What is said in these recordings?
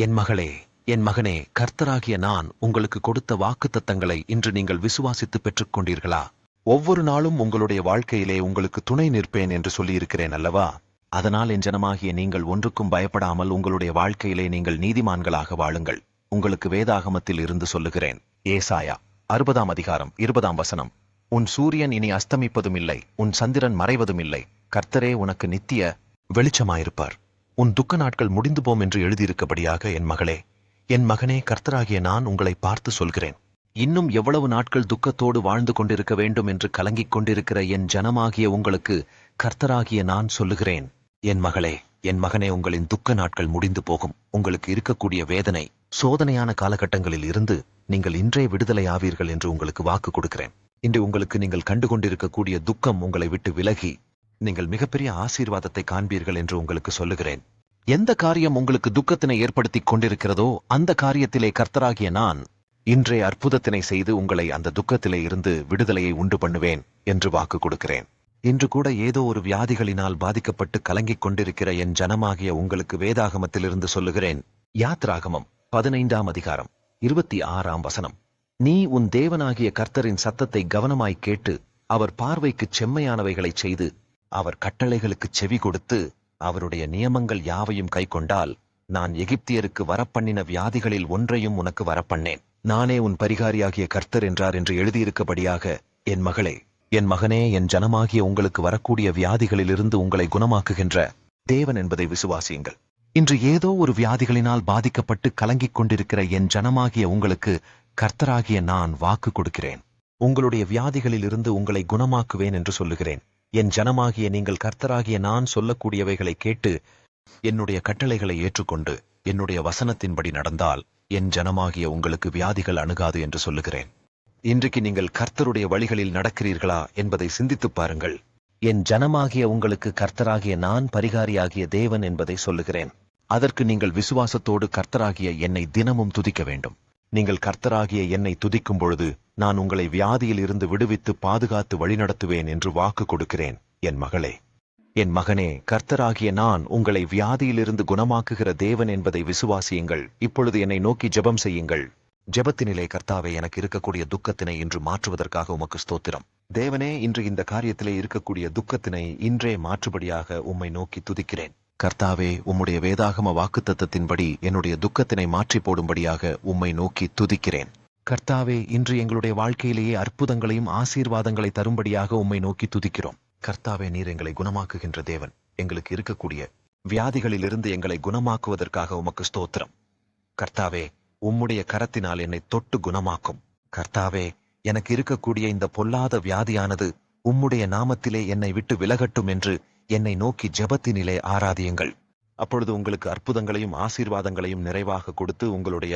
என் மகளே, என் மகனே, கர்த்தராகிய நான் உங்களுக்கு கொடுத்த வாக்குத்தத்தங்களை இன்று நீங்கள் விசுவாசித்து பெற்றுக் கொண்டீர்களா? ஒவ்வொரு நாளும் உங்களுடைய வாழ்க்கையிலே உங்களுக்கு துணை நிற்பேன் என்று சொல்லியிருக்கிறேன் அல்லவா? அதனால் என் ஜனமாகிய நீங்கள் ஒன்றுக்கும் பயப்படாமல் உங்களுடைய வாழ்க்கையிலே நீங்கள் நீதிமான்களாக வாழுங்கள். உங்களுக்கு வேதாகமத்தில் இருந்து சொல்லுகிறேன். ஏசாயா 60ஆம் அதிகாரம் 20ஆம் வசனம். உன் சூரியன் இனி அஸ்தமிப்பதும் இல்லை, உன் சந்திரன் மறைவதும் இல்லை. கர்த்தரே உனக்கு நித்திய வெளிச்சமாயிருப்பார். உன் துக்க நாட்கள் முடிந்து போம் என்று எழுதியிருக்கபடியாக என் மகளே, என் மகனே, கர்த்தராகிய நான் உங்களை பார்த்து சொல்கிறேன். இன்னும் எவ்வளவு நாட்கள் துக்கத்தோடு வாழ்ந்து கொண்டிருக்க வேண்டும் என்று கலங்கிக் கொண்டிருக்கிற என் ஜனமாகிய உங்களுக்கு கர்த்தராகிய நான் சொல்லுகிறேன். என் மகளே, என் மகனே, உங்களின் துக்க நாட்கள் முடிந்து போகும். உங்களுக்கு இருக்கக்கூடிய வேதனை, சோதனையான காலகட்டங்களில் இருந்து நீங்கள் இன்றே விடுதலை ஆவீர்கள் என்று உங்களுக்கு வாக்கு கொடுக்கிறேன். இன்று உங்களுக்கு நீங்கள் கண்டுகொண்டிருக்கக்கூடிய துக்கம் உங்களை விட்டு விலகி நீங்கள் மிகப்பெரிய ஆசீர்வாதத்தை காண்பீர்கள் என்று உங்களுக்கு சொல்லுகிறேன். எந்த காரியம் உங்களுக்கு துக்கத்தினை ஏற்படுத்திக் கொண்டிருக்கிறதோ அந்த காரியத்திலே கர்த்தராகிய நான் இன்றே அற்புதத்தினை செய்து உங்களை அந்த துக்கத்திலே இருந்து விடுதலையை உண்டு பண்ணுவேன் என்று வாக்கு கொடுக்கிறேன். இன்று கூட ஏதோ ஒரு வியாதிகளினால் பாதிக்கப்பட்டு கலங்கிக் கொண்டிருக்கிற என் ஜனமாகிய உங்களுக்கு வேதாகமத்திலிருந்து சொல்லுகிறேன். யாத்ராகமம் 15ஆம் அதிகாரம் 26ஆம் வசனம். நீ உன் தேவனாகிய கர்த்தரின் சத்தத்தை கவனமாய் கேட்டு அவர் பார்வைக்குச் செம்மையானவைகளைச் செய்து அவர் கட்டளைகளுக்குச் செவி கொடுத்து அவருடைய நியமங்கள் யாவையும் கைக்கொண்டால் நான் எகிப்தியருக்கு வரப்பண்ணின வியாதிகளில் ஒன்றையும் உனக்கு வரப்பண்ணேன். நானே உன் பரிகாரியாகிய கர்த்தர் என்றார் என்று எழுதியிருக்கபடியாக என் மகளே, என் மகனே, என் ஜனமாகிய உங்களுக்கு வரக்கூடிய வியாதிகளிலிருந்து உங்களை குணமாக்குகின்ற தேவன் என்பதை விசுவாசியுங்கள். இன்று ஏதோ ஒரு வியாதிகளினால் பாதிக்கப்பட்டு கலங்கிக் கொண்டிருக்கிற என் ஜனமாகிய உங்களுக்கு கர்த்தராகிய நான் வாக்கு கொடுக்கிறேன். உங்களுடைய வியாதிகளில் இருந்து உங்களை குணமாக்குவேன் என்று சொல்லுகிறேன். என் ஜனமாகிய நீங்கள் கர்த்தராகிய நான் சொல்லக்கூடியவைகளை கேட்டு என்னுடைய கட்டளைகளை ஏற்றுக்கொண்டு என்னுடைய வசனத்தின்படி நடந்தால் என் ஜனமாகிய உங்களுக்கு வியாதிகள் அணுகாது என்று சொல்லுகிறேன். இன்றைக்கு நீங்கள் கர்த்தருடைய வழிகளில் நடக்கிறீர்களா என்பதை சிந்தித்துப் பாருங்கள். என் ஜனமாகிய உங்களுக்கு கர்த்தராகிய நான் பரிகாரியாகிய தேவன் என்பதை சொல்லுகிறேன். அதற்கு நீங்கள் விசுவாசத்தோடு கர்த்தராகிய என்னை தினமும் துதிக்க வேண்டும். நீங்கள் கர்த்தராகிய என்னை துதிக்கும் பொழுது நான் உங்களை வியாதியில் இருந்து விடுவித்து பாதுகாத்து வழிநடத்துவேன் என்று வாக்கு கொடுக்கிறேன். என் மகளே, என் மகனே, கர்த்தராகிய நான் உங்களை வியாதியிலிருந்து குணமாக்குகிற தேவன் என்பதை விசுவாசியுங்கள். இப்பொழுது என்னை நோக்கி ஜெபம் செய்யுங்கள். ஜெபத்தினிலே, கர்த்தாவே, எனக்கு இருக்கக்கூடிய துக்கத்தினை இன்று மாற்றுவதற்காக உமக்கு ஸ்தோத்திரம். தேவனே, இன்று இந்த காரியத்திலே இருக்கக்கூடிய துக்கத்தினை இன்றே மாற்றுபடியாக உம்மை நோக்கி துதிக்கிறேன். கர்த்தாவே, உம்முடைய வேதாகம வாக்குத்தத்தத்தின்படி என்னுடைய துக்கத்தினை மாற்றி போடும்படியாக உம்மை நோக்கி துதிக்கிறேன். கர்த்தாவே, இன்று எங்களுடைய வாழ்க்கையிலேயே அற்புதங்களையும் ஆசீர்வாதங்களை தரும்படியாக உம்மை நோக்கி துதிக்கிறோம். கர்த்தாவே, நீர் எங்களை குணமாக்குகின்ற தேவன். எங்களுக்கு இருக்கக்கூடிய வியாதிகளிலிருந்து எங்களை குணமாக்குவதற்காக உமக்கு ஸ்தோத்திரம். கர்த்தாவே, உம்முடைய கரத்தினால் என்னை தொட்டு குணமாக்கும். கர்த்தாவே, எனக்கு இருக்கக்கூடிய இந்த பொல்லாத வியாதியானது உம்முடைய நாமத்திலே என்னை விட்டு விலகட்டும் என்று என்னை நோக்கி ஜெபத்தினிலே ஆராதியுங்கள். அப்பொழுது உங்களுக்கு அற்புதங்களையும் ஆசீர்வாதங்களையும் நிறைவாக கொடுத்து உங்களுடைய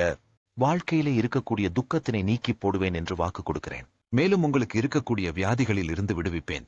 வாழ்க்கையிலே இருக்கக்கூடிய துக்கத்தினை நீக்கி போடுவேன் என்று வாக்கு கொடுக்கிறேன். மேலும் உங்களுக்கு இருக்கக்கூடிய வியாதிகளில் இருந்து விடுவிப்பேன்.